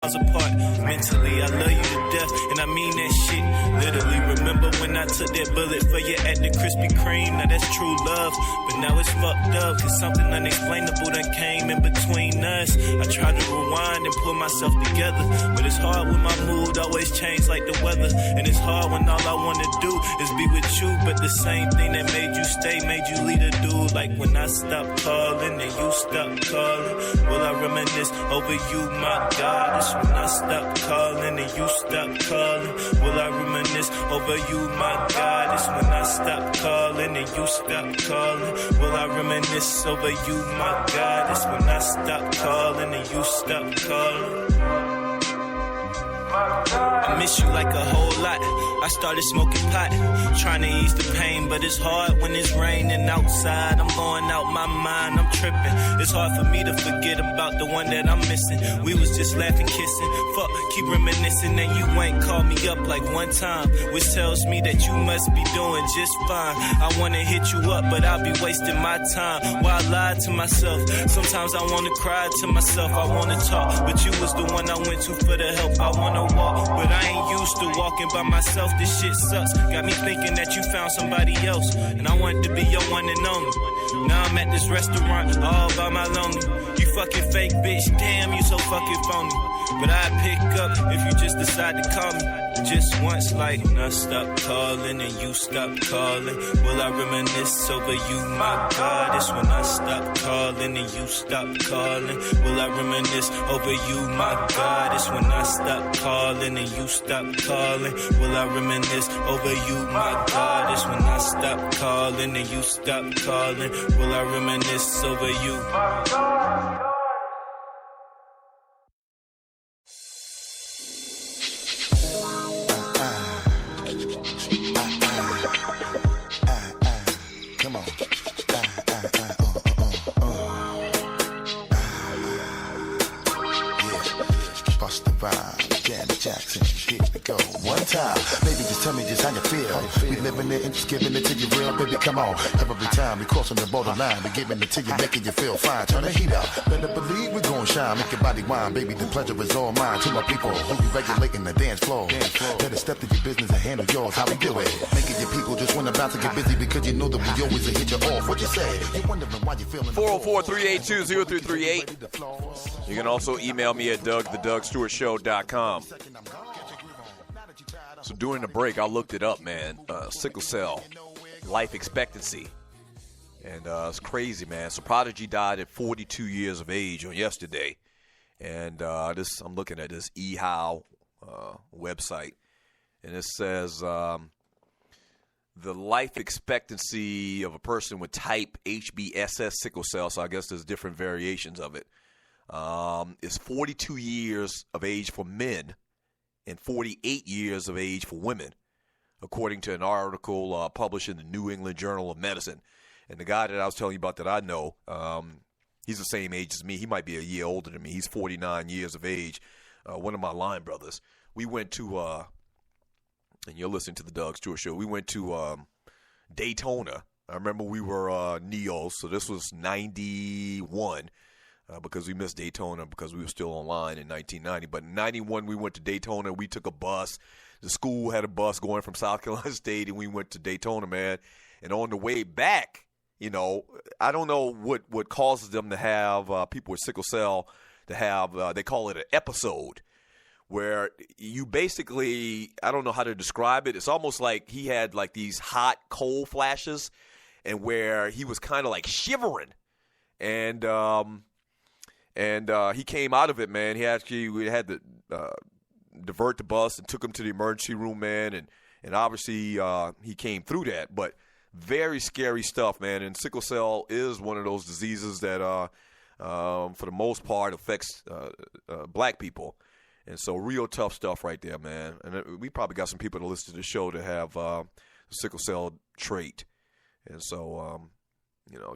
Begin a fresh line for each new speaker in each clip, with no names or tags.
apart. Mentally, I love you to death, and I mean that shit. Literally, remember when I took that bullet for you at the Krispy Kreme? Now that's true love, but now it's fucked up, cause something unexplainable that came in between us. I try to rewind and pull myself together, but it's hard when my mood always change like the weather. And it's hard when all I wanna do is be with you, but the same thing that made you stay made you lead a dude. Like when I stopped calling and you stopped calling, will I reminisce over you, my God? It's when I stop calling and you stop calling, will I reminisce over you, my God? It's when I stop calling and you stop calling, will I reminisce over you, my God? It's when I stop calling and you stop calling. I miss you like a whole lot. I started smoking pot, trying to ease the pain, but it's hard when it's raining outside. I'm going out my mind, I'm tripping. It's hard for me to forget about the one that I'm missing. We was just laughing, kissing. Fuck, keep reminiscing, and you ain't called me up like one time, which tells me that you must be doing just fine. I wanna hit you up, but I'll be wasting my time while I lie to myself. Sometimes I wanna cry to myself, I wanna talk, but you was the one I went to for the help. I wanna walk, but I ain't used to walking by myself. This shit sucks. Got me thinking that you found somebody else, and I want to be your one and only. Now I'm at this restaurant all by my lonely. You fucking fake bitch, damn, you so fucking phony. But I'd pick up if you just decide to call me just once, like when I stop calling and you stop calling, will I reminisce over you, my God? It's when I stop calling and you stop calling, will I reminisce over you, my God? It's when I stop calling and you stop calling, will I reminisce over you, my God? It's when I stop calling and you stop calling, will I reminisce over you?
Jackson, here we go. One time, baby, just tell me just how you feel. We living it and just giving it to you real, baby, come on. Every time we crossing the borderline, we giving it to you, making you feel fine. Turn the heat up, better believe we gon' shine. Make your body wine, baby, the pleasure is all mine. To my people who you regulating the dance floor. Better step to your business and handle yours, how we do it. Making your people just wanna bounce and get busy because you know that we always hit you off. What you say? You wondering why you feeling
404-382-0338. You can also email me at DougStewartShow.com. So during the break, I looked it up, man. Sickle cell, life expectancy. And it's crazy, man. So Prodigy died at 42 years of age on yesterday. And I'm looking at this eHow website. And it says the life expectancy of a person with type HBSS sickle cell, so I guess there's different variations of it, is 42 years of age for men and 48 years of age for women, according to an article published in the New England Journal of Medicine. And the guy that I was telling you about that I know, he's the same age as me. He might be a year older than me. He's 49 years of age, one of my line brothers. We went to, and you're listening to the Doug Stewart Show, we went to Daytona. I remember we were neos, so this was 91. Because we missed Daytona because we were still online in 1990. But in 91, we went to Daytona. We took a bus. The school had a bus going from South Carolina State, and we went to Daytona, man. And on the way back, you know, I don't know what causes them to have people with sickle cell to have, they call it an episode, where you basically, I don't know how to describe it. It's almost like he had like these hot, cold flashes, and where he was kind of like shivering. And he came out of it, man. We had to divert the bus and took him to the emergency room, man. And obviously he came through that. But very scary stuff, man. And sickle cell is one of those diseases that, for the most part, affects black people. And so real tough stuff right there, man. And we probably got some people to listen to the show to have the sickle cell trait. And so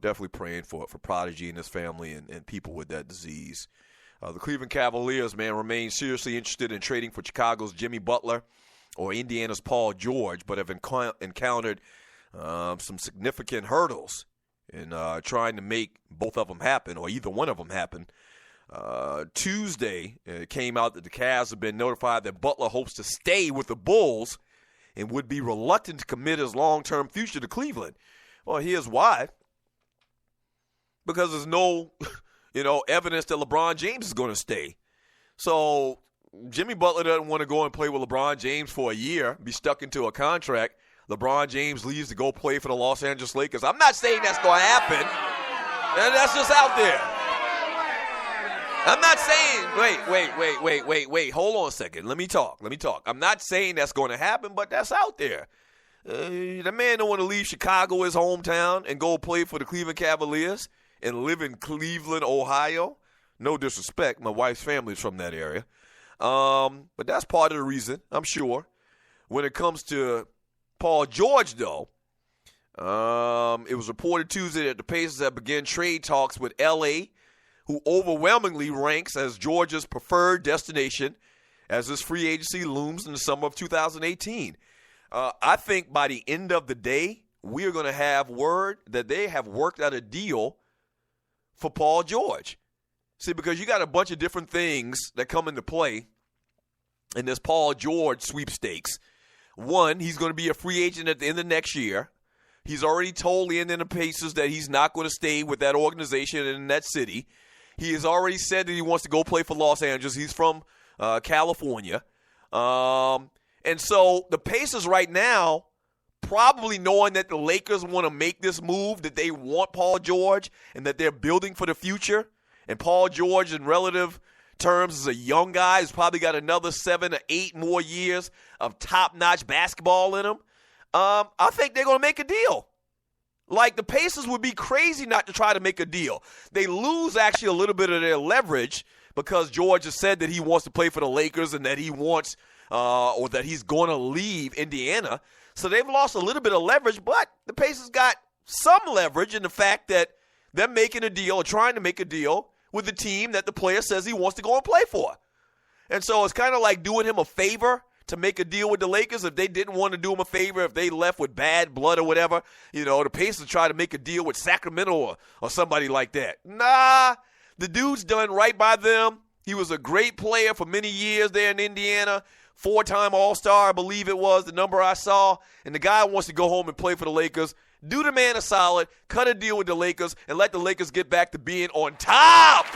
definitely praying for Prodigy and his family and people with that disease. The Cleveland Cavaliers, man, remain seriously interested in trading for Chicago's Jimmy Butler or Indiana's Paul George, but have encountered some significant hurdles in trying to make both of them happen, or either one of them happen. Tuesday, it came out that the Cavs have been notified that Butler hopes to stay with the Bulls and would be reluctant to commit his long-term future to Cleveland. Well, here's why. Because there's no, evidence that LeBron James is going to stay. So Jimmy Butler doesn't want to go and play with LeBron James for a year, be stuck into a contract. LeBron James leaves to go play for the Los Angeles Lakers. I'm not saying that's going to happen. And that's just out there. I'm not saying, wait. Hold on a second. Let me talk. I'm not saying that's going to happen, but that's out there. The man don't want to leave Chicago, his hometown, and go play for the Cleveland Cavaliers and live in Cleveland, Ohio. No disrespect. My wife's family is from that area. But that's part of the reason, I'm sure. When it comes to Paul George, though, it was reported Tuesday that the Pacers have begun trade talks with L.A., who overwhelmingly ranks as Georgia's preferred destination as this free agency looms in the summer of 2018. I think by the end of the day, we are going to have word that they have worked out a deal for Paul George. See, because you got a bunch of different things that come into play in this Paul George sweepstakes. One, he's going to be a free agent at the end of next year. He's already told the Indiana Pacers that he's not going to stay with that organization in that city. He has already said that he wants to go play for Los Angeles. He's from California. And so the Pacers right now, probably knowing that the Lakers want to make this move, that they want Paul George and that they're building for the future. And Paul George, in relative terms, is a young guy who's probably got another 7 or 8 more years of top-notch basketball in him. I think they're going to make a deal. Like, the Pacers would be crazy not to try to make a deal. They lose actually a little bit of their leverage because George has said that he wants to play for the Lakers and that he wants or that he's going to leave Indiana. So they've lost a little bit of leverage, but the Pacers got some leverage in the fact that they're making a deal or trying to make a deal with the team that the player says he wants to go and play for. And so it's kind of like doing him a favor to make a deal with the Lakers. If they didn't want to do him a favor, if they left with bad blood or whatever, the Pacers try to make a deal with Sacramento or somebody like that. Nah, the dude's done right by them. He was a great player for many years there in Indiana. 4-time All-Star, I believe it was, the number I saw. And the guy wants to go home and play for the Lakers. Do the man a solid, cut a deal with the Lakers, and let the Lakers get back to being on top.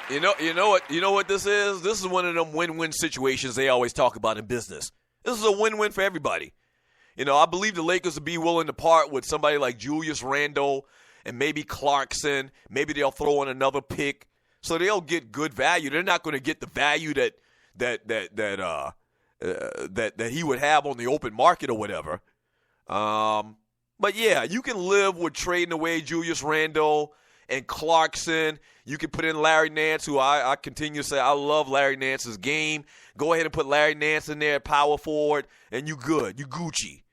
You know what this is? This is one of them win-win situations they always talk about in business. This is a win-win for everybody. I believe the Lakers would be willing to part with somebody like Julius Randle and maybe Clarkson. Maybe they'll throw in another pick, so they'll get good value. They're not going to get the value that he would have on the open market or whatever. But yeah, you can live with trading away Julius Randle and Clarkson. You can put in Larry Nance, who I continue to say I love Larry Nance's game. Go ahead and put Larry Nance in there, power forward, and you good. You Gucci,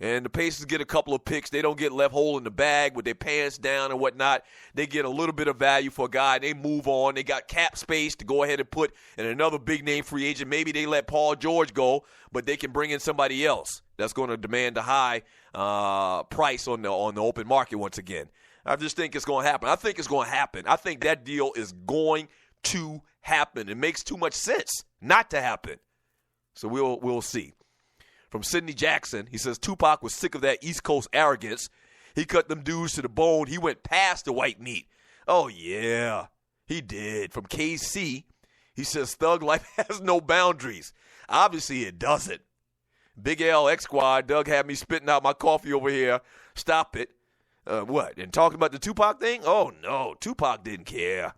And the Pacers get a couple of picks. They don't get left hole in the bag with their pants down and whatnot. They get a little bit of value for a guy. They move on. They got cap space to go ahead and put in another big-name free agent. Maybe they let Paul George go, but they can bring in somebody else that's going to demand a high price on the open market once again. I just think it's going to happen. I think it's going to happen. I think that deal is going to happen. It makes too much sense not to happen. So we'll see. From Sidney Jackson, he says Tupac was sick of that East Coast arrogance. He cut them dudes to the bone. He went past the white meat. Oh, yeah, he did. From KC, he says thug life has no boundaries. Obviously, it doesn't. Big L X Squad, Doug had me spitting out my coffee over here. Stop it. What? And talking about the Tupac thing? Oh, no. Tupac didn't care.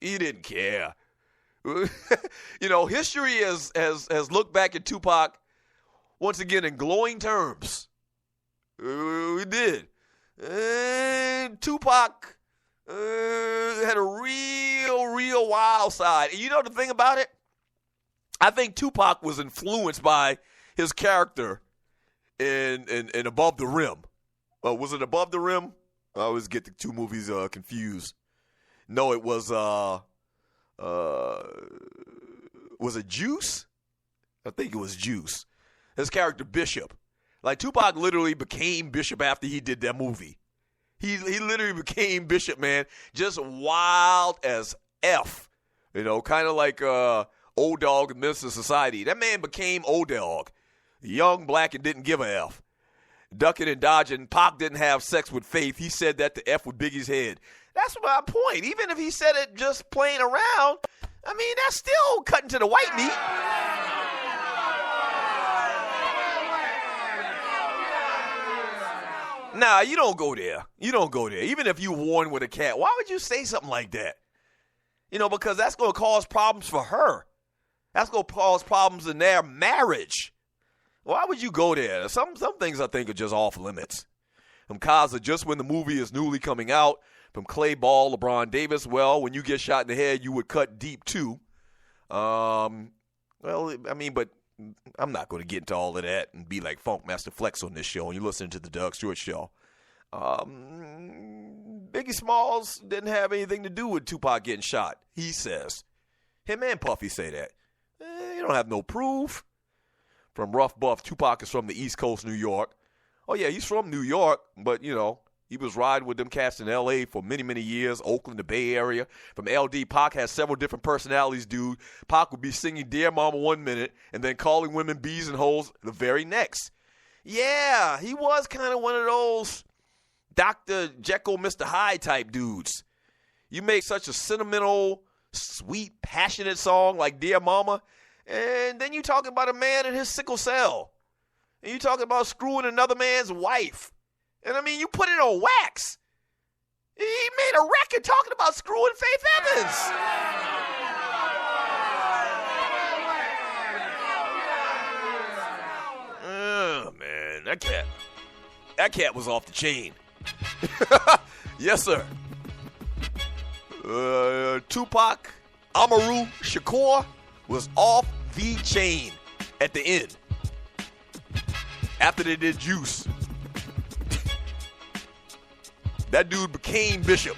He didn't care. History has looked back at Tupac once again in glowing terms. We did. And Tupac had a real wild side. And the thing about it? I think Tupac was influenced by his character in Above the Rim. Was it Above the Rim? I always get the two movies confused. No, it was it Juice? I think it was Juice. His character Bishop. Like Tupac literally became Bishop after he did that movie. He literally became Bishop, man. Just wild as F. You know, kind of like Old Dog in Minister Society. That man became Old Dog. Young, black, and didn't give a F. Ducking and dodging. Pac didn't have sex with Faith. He said that to F with Biggie's head. That's my point. Even if he said it just playing around, I mean, that's still cutting to the white meat. Nah, you don't go there. You don't go there. Even if you warn with a cat, why would you say something like that? You know, because that's going to cause problems for her. That's going to cause problems in their marriage. Why would you go there? Some things I think are just off limits. From Kaza, just when the movie is newly coming out. From Clay Ball, LeBron Davis, well, when you get shot in the head, you would cut deep too. Well, I mean, but I'm not going to get into all of that and be like Funk Master Flex on this show. And you listen to the Doug Stewart Show. Biggie Smalls didn't have anything to do with Tupac getting shot, he says. Him and Puffy say that. You don't have no proof. From Rough Buff, Tupac is from the East Coast, New York. Oh, yeah, he's from New York, but, you know, he was riding with them cats in L.A. for many, many years, Oakland, the Bay Area. From LD, Pac has several different personalities, dude. Pac would be singing Dear Mama 1 minute and then calling women bees and hoes the very next. Yeah, he was kind of one of those Dr. Jekyll, Mr. Hyde type dudes. You make such a sentimental, sweet, passionate song like Dear Mama, and then you talking about a man and his sickle cell. And you talking about screwing another man's wife. And, I mean, you put it on wax. He made a record talking about screwing Faith Evans. Oh, man, that cat was off the chain. Yes, sir. Tupac Amaru Shakur was off the chain at the end. After they did Juice. That dude became Bishop.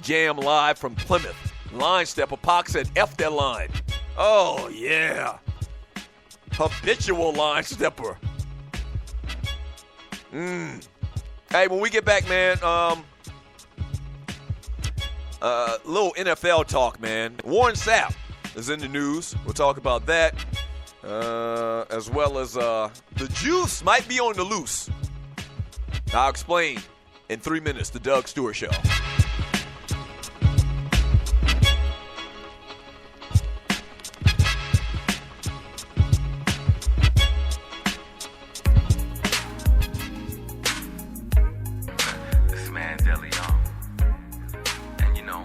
Jam live from Plymouth. Line stepper. Pac said, F that line. Oh, yeah. Habitual line stepper. Hey, when we get back, man, little NFL talk, man. Warren Sapp is in the news. We'll talk about that. As well as the juice might be on the loose. I'll explain in 3 minutes. The Doug Stewart Show.
This man Deli on. And you know,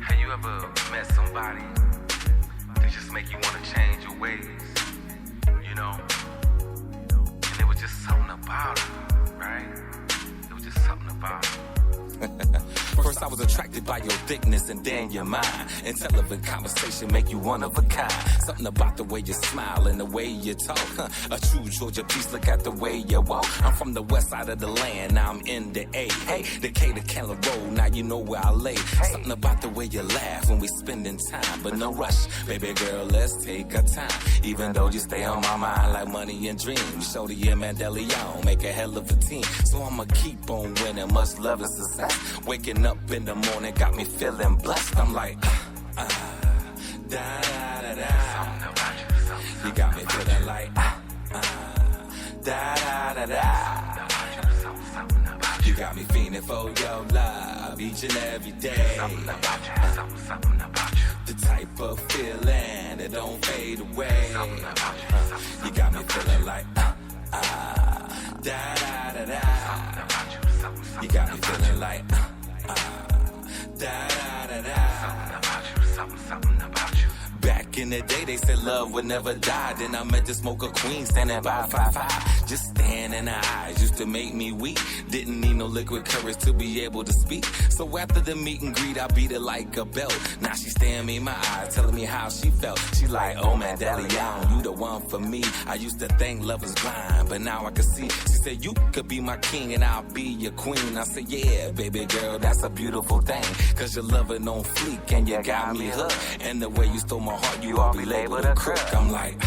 have you ever met somebody that just make you want to change your ways? You know? And it was just something about it, right? It was just something about it.
First I was attracted by your thickness and then your mind. Intelligent conversation make you one of a kind. Something about the way you smile and the way you talk. A true Georgia piece, look at the way you walk. I'm from the west side of the land, now I'm in the A. Hey, Decatur, Keller Road, now you know where I lay. Something about the way you laugh when we spending time. But no rush, baby girl, let's take our time. Even though you stay on my mind like money and dreams. Show the year man DeLeon, make a hell of a team. So I'ma keep on winning, much love and success. Waking up in the morning got me feeling blessed. I'm like, da da da da. You got me feeling like, da da da da. You got me feeling for your love each and every day. The type of feeling that don't fade away. You got me feeling like, da da da da. You got me feeling like, da da da da. Back in the day, they said love would never die. Then I met the smoker queen standing by 5'5". Just staring in her eyes used to make me weak. Didn't need no liquid courage to be able to speak. So after the meet and greet, I beat her like a belt. Now she staring me in my eyes, telling me how she felt. She like, oh man, Daddy Young, you the one for me. I used to think love was blind, but now I can see. She said, you could be my king and I'll be your queen. I said, yeah, baby girl, that's a beautiful thing. Cause your loving on fleek and you got me hooked. And the way you stole my heart, you all be labeled a crook. I'm like,